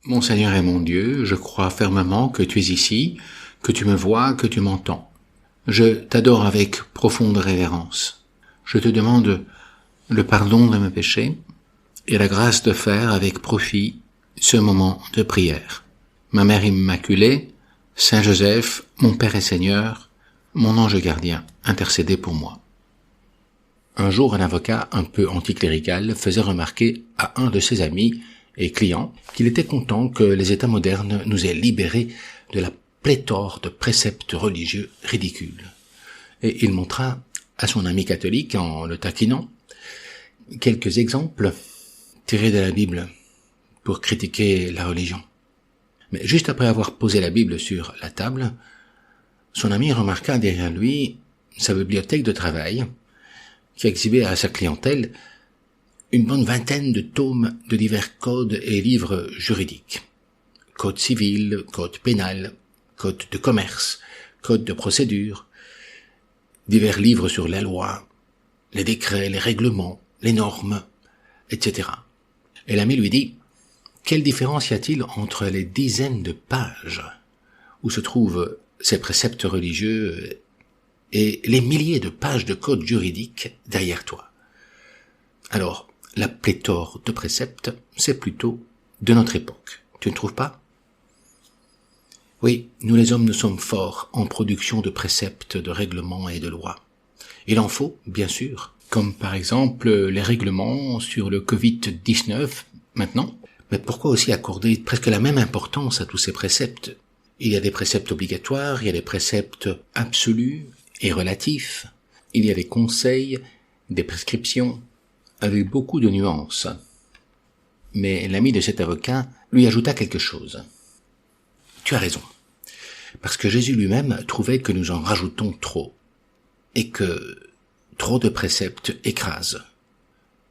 Mon Seigneur et mon Dieu, je crois fermement que tu es ici, que tu me vois, que tu m'entends. Je t'adore avec profonde révérence. Je te demande le pardon de mes péchés et la grâce de faire avec profit ce moment de prière. Ma Mère Immaculée, Saint Joseph, mon Père et Seigneur, mon ange gardien, intercédez pour moi. Un jour, un avocat un peu anticlérical faisait remarquer à un de ses amis et clients qu'il était content que les États modernes nous aient libérés de la pléthore de préceptes religieux ridicules. Et il montra à son ami catholique, en le taquinant, quelques exemples tirés de la Bible pour critiquer la religion. Mais juste après avoir posé la Bible sur la table, son ami remarqua derrière lui sa bibliothèque de travail qui exhibait à sa clientèle une bonne vingtaine de tomes de divers codes et livres juridiques. Code civil, code pénal, code de commerce, code de procédure, divers livres sur la loi, les décrets, les règlements, les normes, etc. Et l'ami lui dit: quelle différence y a-t-il entre les dizaines de pages où se trouvent ces préceptes religieux et les milliers de pages de code juridique derrière toi? Alors, la pléthore de préceptes, c'est plutôt de notre époque. Tu ne trouves pas? Oui, nous les hommes, nous sommes forts en production de préceptes, de règlements et de lois. Il en faut, bien sûr, comme par exemple les règlements sur le Covid-19 maintenant. Mais pourquoi aussi accorder presque la même importance à tous ces préceptes? Il y a des préceptes obligatoires, il y a des préceptes absolus et relatifs, il y a des conseils, des prescriptions, avec beaucoup de nuances. Mais l'ami de cet avocat lui ajouta quelque chose. Tu as raison, parce que Jésus lui-même trouvait que nous en rajoutons trop, et que trop de préceptes écrasent.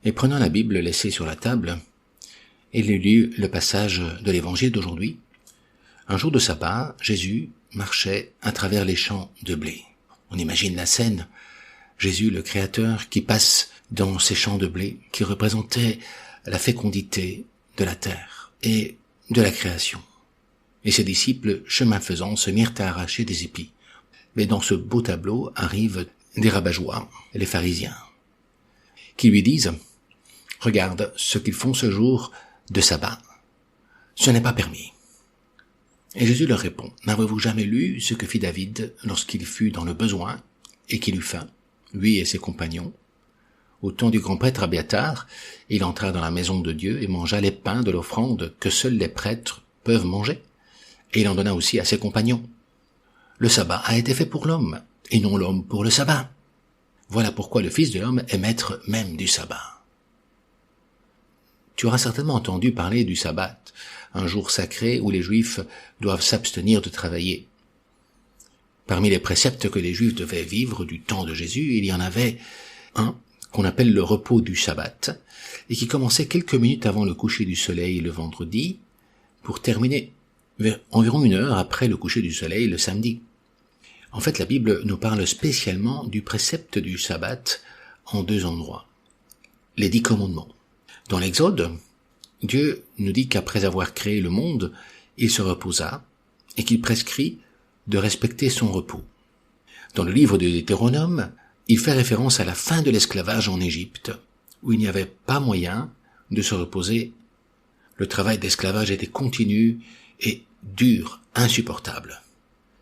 Et prenant la Bible laissée sur la table, il lut le passage de l'évangile d'aujourd'hui. Un jour de sabbat, Jésus marchait à travers les champs de blé. On imagine la scène, Jésus le Créateur qui passe dans ces champs de blé qui représentaient la fécondité de la terre et de la création. Et ses disciples, chemin faisant, se mirent à arracher des épis. Mais dans ce beau tableau arrivent des rabat-joie, les pharisiens, qui lui disent: regarde ce qu'ils font ce jour de sabbat, ce n'est pas permis. Et Jésus leur répond: n'avez-vous jamais lu ce que fit David lorsqu'il fut dans le besoin et qu'il eut faim, lui et ses compagnons? Au temps du grand prêtre Abiatar, il entra dans la maison de Dieu et mangea les pains de l'offrande que seuls les prêtres peuvent manger, et il en donna aussi à ses compagnons. Le sabbat a été fait pour l'homme, et non l'homme pour le sabbat. Voilà pourquoi le Fils de l'homme est maître même du sabbat. Tu auras certainement entendu parler du sabbat, un jour sacré où les Juifs doivent s'abstenir de travailler. Parmi les préceptes que les Juifs devaient vivre du temps de Jésus, il y en avait un qu'on appelle le repos du sabbat, et qui commençait quelques minutes avant le coucher du soleil le vendredi, pour terminer vers environ 1 heure après le coucher du soleil le samedi. En fait, la Bible nous parle spécialement du précepte du sabbat en 2 endroits. Les 10 commandements. Dans l'Exode, Dieu nous dit qu'après avoir créé le monde, il se reposa et qu'il prescrit de respecter son repos. Dans le livre de Deutéronome, il fait référence à la fin de l'esclavage en Égypte, où il n'y avait pas moyen de se reposer. Le travail d'esclavage était continu et dur, insupportable,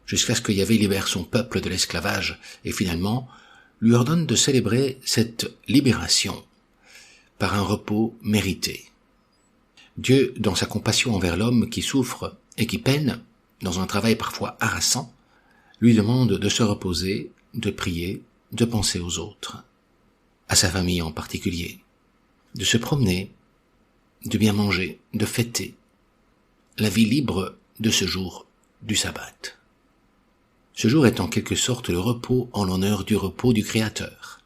jusqu'à ce que Yahvé libère son peuple de l'esclavage et finalement lui ordonne de célébrer cette libération par un repos mérité. Dieu, dans sa compassion envers l'homme qui souffre et qui peine, dans un travail parfois harassant, lui demande de se reposer, de prier, de penser aux autres, à sa famille en particulier, de se promener, de bien manger, de fêter, la vie libre de ce jour du sabbat. Ce jour est en quelque sorte le repos en l'honneur du repos du Créateur,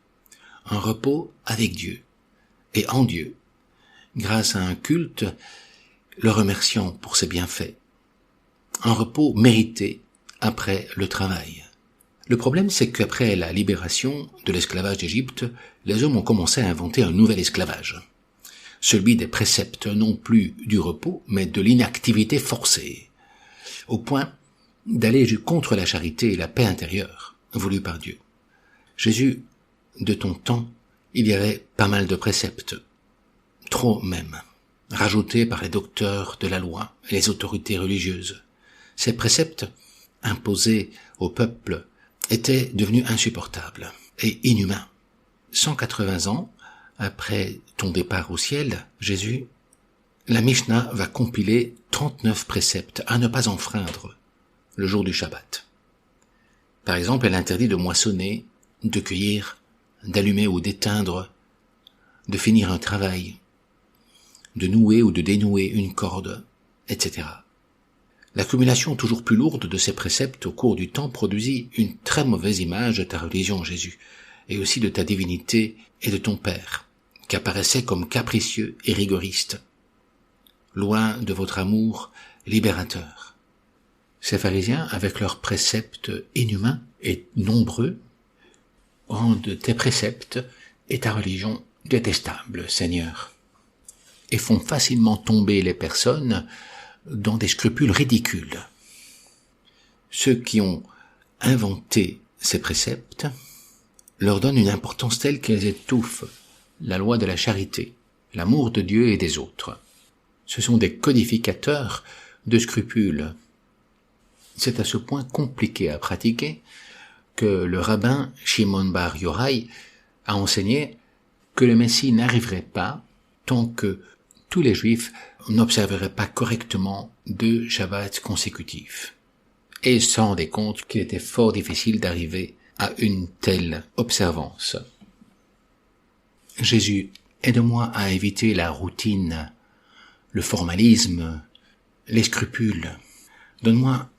un repos avec Dieu et en Dieu, grâce à un culte le remerciant pour ses bienfaits, un repos mérité après le travail. Le problème, c'est qu'après la libération de l'esclavage d'Égypte, les hommes ont commencé à inventer un nouvel esclavage, celui des préceptes non plus du repos, mais de l'inactivité forcée, au point d'aller contre la charité et la paix intérieure voulue par Dieu. Jésus, de ton temps, il y avait pas mal de préceptes, trop même, rajoutés par les docteurs de la loi et les autorités religieuses. Ces préceptes, imposés au peuple, étaient devenus insupportables et inhumains. 180 ans après ton départ au ciel, Jésus, la Mishnah va compiler 39 préceptes à ne pas enfreindre le jour du Shabbat. Par exemple, elle interdit de moissonner, de cueillir, d'allumer ou d'éteindre, de finir un travail, de nouer ou de dénouer une corde, etc. L'accumulation toujours plus lourde de ces préceptes au cours du temps produisit une très mauvaise image de ta religion, Jésus, et aussi de ta divinité et de ton Père, qui apparaissait comme capricieux et rigoriste, loin de votre amour libérateur. Ces pharisiens, avec leurs préceptes inhumains et nombreux, rendent tes préceptes et ta religion détestables, Seigneur, et font facilement tomber les personnes dans des scrupules ridicules. Ceux qui ont inventé ces préceptes leur donnent une importance telle qu'ils étouffent la loi de la charité, l'amour de Dieu et des autres. Ce sont des codificateurs de scrupules. C'est à ce point compliqué à pratiquer que le rabbin Shimon Bar Yochai a enseigné que le Messie n'arriverait pas tant que tous les Juifs n'observeraient pas correctement 2 Shabbats consécutifs. Et se rendait compte qu'il était fort difficile d'arriver à une telle observance. Jésus, aide-moi à éviter la routine, le formalisme, les scrupules. Donne-moi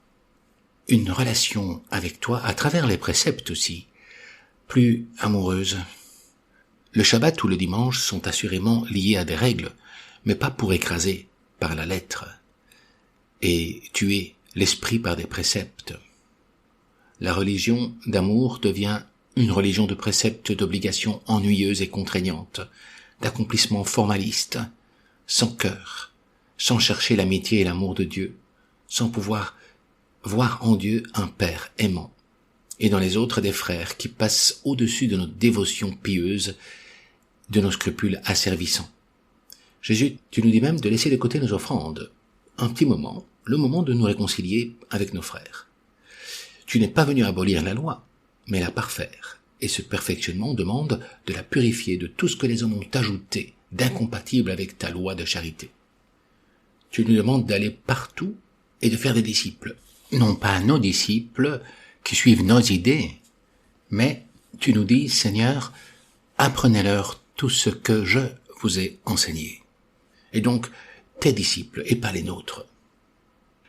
une relation avec toi, à travers les préceptes aussi, plus amoureuse. Le Shabbat ou le dimanche sont assurément liés à des règles, mais pas pour écraser par la lettre et tuer l'esprit par des préceptes. La religion d'amour devient une religion de préceptes, d'obligations ennuyeuses et contraignantes, d'accomplissements formalistes, sans cœur, sans chercher l'amitié et l'amour de Dieu, sans pouvoir voir en Dieu un Père aimant, et dans les autres des frères qui passent au-dessus de notre dévotion pieuse, de nos scrupules asservissants. Jésus, tu nous dis même de laisser de côté nos offrandes, un petit moment, le moment de nous réconcilier avec nos frères. Tu n'es pas venu abolir la loi, mais la parfaire, et ce perfectionnement demande de la purifier de tout ce que les hommes ont ajouté d'incompatible avec ta loi de charité. Tu nous demandes d'aller partout et de faire des disciples, non pas nos disciples qui suivent nos idées, mais tu nous dis, Seigneur, apprenez-leur tout ce que je vous ai enseigné. Et donc, tes disciples et pas les nôtres.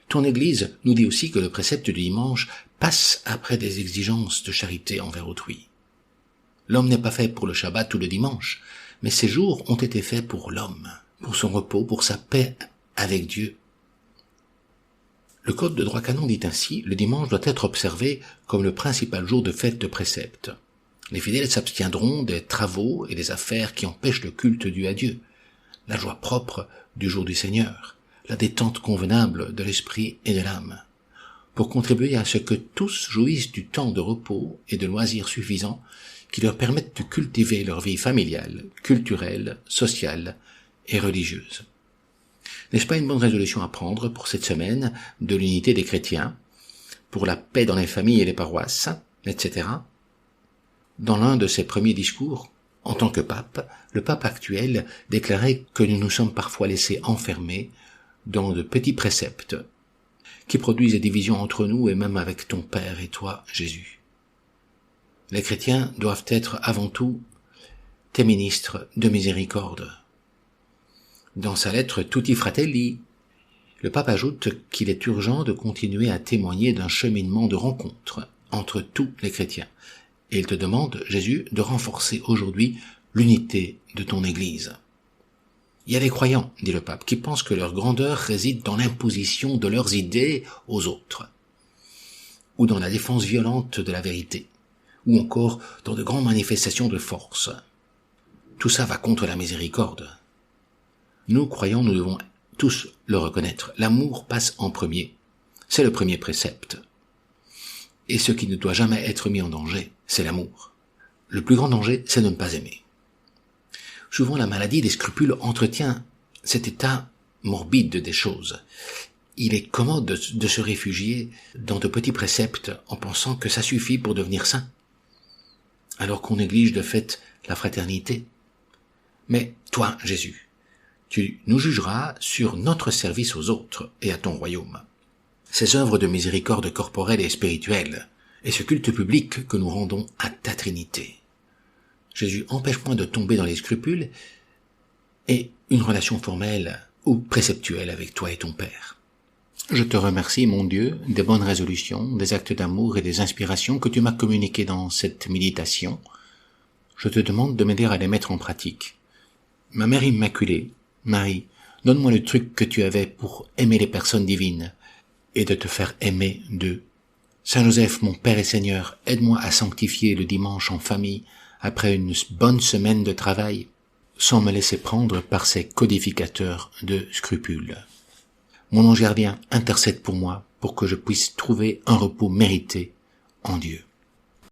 Ton Église nous dit aussi que le précepte du dimanche passe après des exigences de charité envers autrui. L'homme n'est pas fait pour le Shabbat ou le dimanche, mais ces jours ont été faits pour l'homme, pour son repos, pour sa paix avec Dieu. Le code de droit canon dit ainsi, le dimanche doit être observé comme le principal jour de fête de précepte. Les fidèles s'abstiendront des travaux et des affaires qui empêchent le culte dû à Dieu, la joie propre du jour du Seigneur, la détente convenable de l'esprit et de l'âme, pour contribuer à ce que tous jouissent du temps de repos et de loisirs suffisants qui leur permettent de cultiver leur vie familiale, culturelle, sociale et religieuse. N'est-ce pas une bonne résolution à prendre pour cette semaine de l'unité des chrétiens, pour la paix dans les familles et les paroisses, etc. Dans l'un de ses premiers discours, en tant que pape, le pape actuel déclarait que nous nous sommes parfois laissés enfermer dans de petits préceptes qui produisent des divisions entre nous et même avec ton Père et toi, Jésus. Les chrétiens doivent être avant tout tes ministres de miséricorde. Dans sa lettre Tutti Fratelli, le pape ajoute qu'il est urgent de continuer à témoigner d'un cheminement de rencontre entre tous les chrétiens. Et il te demande, Jésus, de renforcer aujourd'hui l'unité de ton Église. Il y a des croyants, dit le pape, qui pensent que leur grandeur réside dans l'imposition de leurs idées aux autres, ou dans la défense violente de la vérité, ou encore dans de grandes manifestations de force. Tout ça va contre la miséricorde. Nous, croyants, nous devons tous le reconnaître. L'amour passe en premier. C'est le premier précepte. Et ce qui ne doit jamais être mis en danger, c'est l'amour. Le plus grand danger, c'est de ne pas aimer. Souvent, la maladie des scrupules entretient cet état morbide des choses. Il est commode de se réfugier dans de petits préceptes en pensant que ça suffit pour devenir saint, alors qu'on néglige de fait la fraternité. Mais toi, Jésus, tu nous jugeras sur notre service aux autres et à ton royaume. Ces œuvres de miséricorde corporelle et spirituelle, et ce culte public que nous rendons à ta Trinité. Jésus, empêche-moi de tomber dans les scrupules et une relation formelle ou préceptuelle avec toi et ton Père. Je te remercie, mon Dieu, des bonnes résolutions, des actes d'amour et des inspirations que tu m'as communiquées dans cette méditation. Je te demande de m'aider à les mettre en pratique. Ma Mère Immaculée, Marie, donne-moi le truc que tu avais pour aimer les personnes divines et de te faire aimer d'eux. Saint Joseph, mon Père et Seigneur, aide-moi à sanctifier le dimanche en famille après une bonne semaine de travail, sans me laisser prendre par ces codificateurs de scrupules. Mon ange gardien, intercède pour moi, pour que je puisse trouver un repos mérité en Dieu.